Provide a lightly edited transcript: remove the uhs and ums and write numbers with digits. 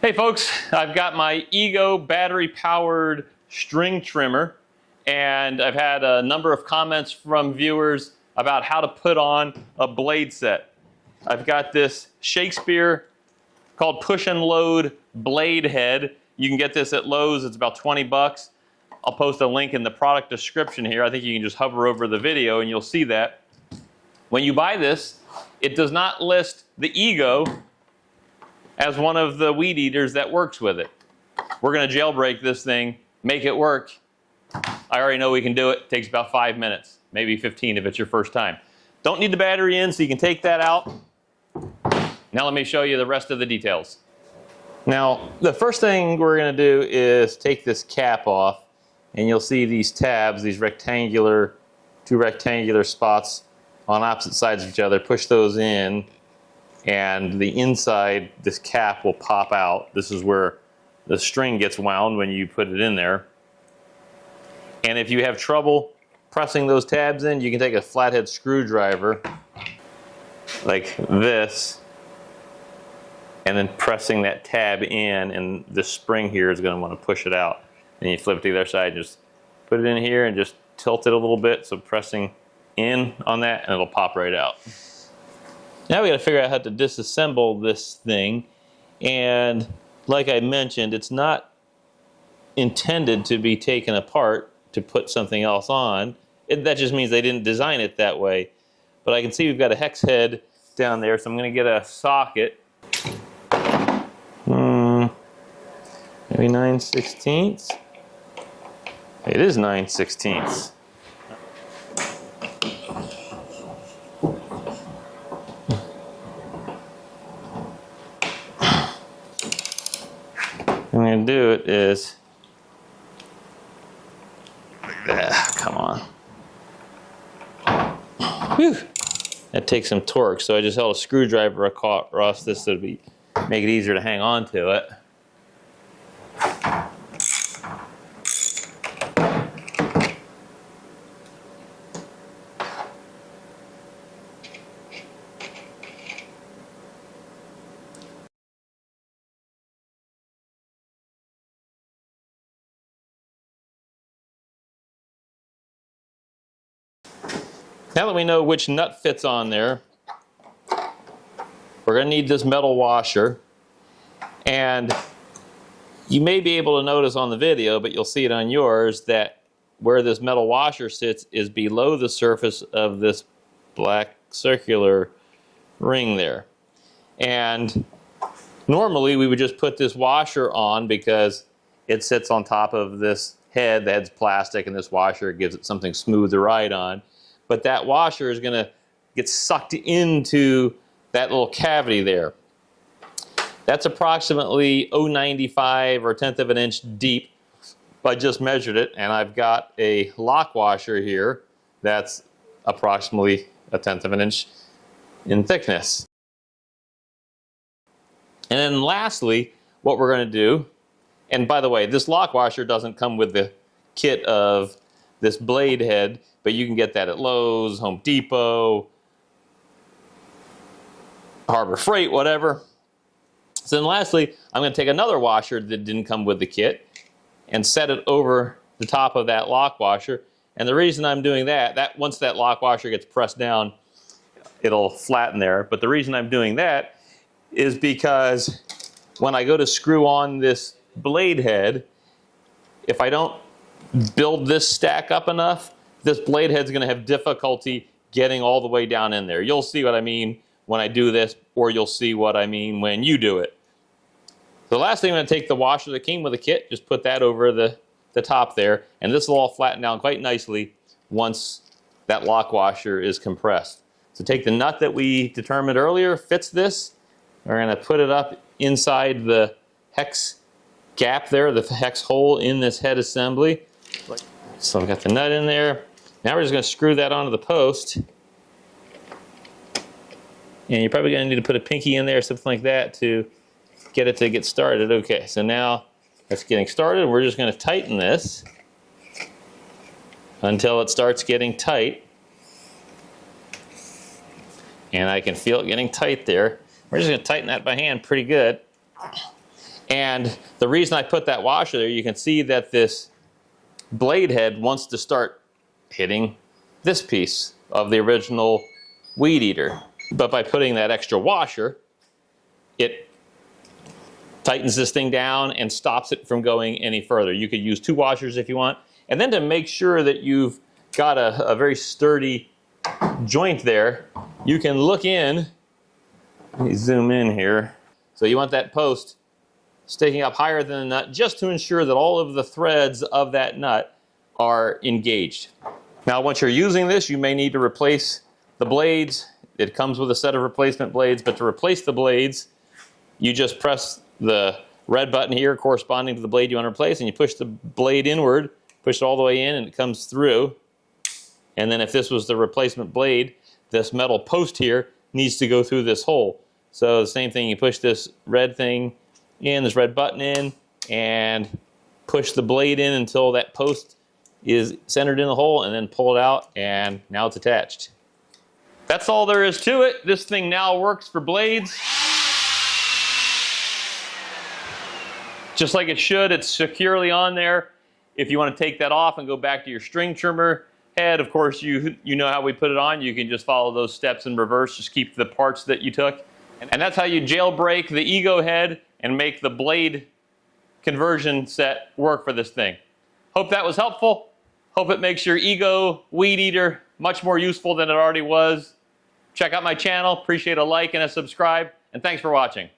Hey folks, I've got my EGO battery powered string trimmer, and I've had a number of comments from viewers about how to put on a blade set. I've got this Shakespeare called Push and Load blade head. You can get this at Lowe's, it's about 20 bucks. I'll post a link in the product description here. I think you can just hover over the video and you'll see that. When you buy this, it does not list the EGO as one of the weed eaters that works with it. We're going to jailbreak this thing, make it work. I already know we can do it. It takes about 5 minutes, maybe 15 if it's your first time. Don't need the battery in, so you can take that out. Now let me show you the rest of the details. Now, the first thing we're going to do is take this cap off, and you'll see these tabs, these two rectangular spots on opposite sides of each other. Push those in, and the inside, this cap will pop out. This is where the string gets wound when you put it in there. And if you have trouble pressing those tabs in, you can take a flathead screwdriver like this, and then pressing that tab in, and this spring here is going to want to push it out. And you flip it to the other side, just put it in here and just tilt it a little bit, so pressing in on that, and it'll pop right out. Now we got to figure out how to disassemble this thing, and like I mentioned, it's not intended to be taken apart to put something else on. That just means they didn't design it that way. But I can see we've got a hex head down there, so I'm going to get a socket. Maybe 9/16. It is 9/16. What I'm going to do it is, come on. Whew. That takes some torque, so I just held a screwdriver across this to make it easier to hang on to it. Now that we know which nut fits on there, we're going to need this metal washer. And you may be able to notice on the video, but you'll see it on yours, that where this metal washer sits is below the surface of this black circular ring there. And normally we would just put this washer on because it sits on top of this head. The head's plastic, and this washer gives it something smooth to ride on. But that washer is going to get sucked into that little cavity there. That's approximately 0.95 or 1/10 of an inch deep. I just measured it, and I've got a lock washer here that's approximately 1/10 of an inch in thickness. And then lastly, what we're going to do, and by the way, this lock washer doesn't come with the kit of this blade head, but you can get that at Lowe's, Home Depot, Harbor Freight, whatever. So then lastly, I'm going to take another washer that didn't come with the kit and set it over the top of that lock washer. And the reason I'm doing that once that lock washer gets pressed down, it'll flatten there. But the reason I'm doing that is because when I go to screw on this blade head, if I don't build this stack up enough, this blade head's going to have difficulty getting all the way down in there. You'll see what I mean when I do this, or you'll see what I mean when you do it. The last thing, I'm going to take the washer that came with the kit, just put that over the top there, and this will all flatten down quite nicely once that lock washer is compressed. So take the nut that we determined earlier, fits this. We're going to put it up inside the hex gap there, the hex hole in this head assembly. So I've got the nut in there. Now we're just going to screw that onto the post. And you're probably going to need to put a pinky in there or something like that to get started. Okay, so now that's getting started. We're just going to tighten this until it starts getting tight. And I can feel it getting tight there. We're just going to tighten that by hand pretty good. And the reason I put that washer there, you can see that this blade head wants to start hitting this piece of the original weed eater. But by putting that extra washer, it tightens this thing down and stops it from going any further. You could use 2 washers if you want. And then to make sure that you've got a very sturdy joint there, you can look in. Let me zoom in here. So you want that post sticking up higher than the nut just to ensure that all of the threads of that nut are engaged. Now once you're using this, you may need to replace the blades. It comes with a set of replacement blades, but to replace the blades, you just press the red button here corresponding to the blade you want to replace, and you push the blade inward, push it all the way in, and it comes through. And then if this was the replacement blade, this metal post here needs to go through this hole. So the same thing, you push this red thing in, this red button in, and push the blade in until that post is centered in the hole, and then pull it out, and now it's attached. That's all there is to it. This thing now works for blades. Just like it should, it's securely on there. If you want to take that off and go back to your string trimmer head, of course, you know how we put it on. You can just follow those steps in reverse. Just keep the parts that you took. And that's how you jailbreak the EGO head and make the blade conversion set work for this thing. Hope that was helpful. Hope it makes your EGO weed eater much more useful than it already was. Check out my channel. Appreciate a like and a subscribe. And thanks for watching.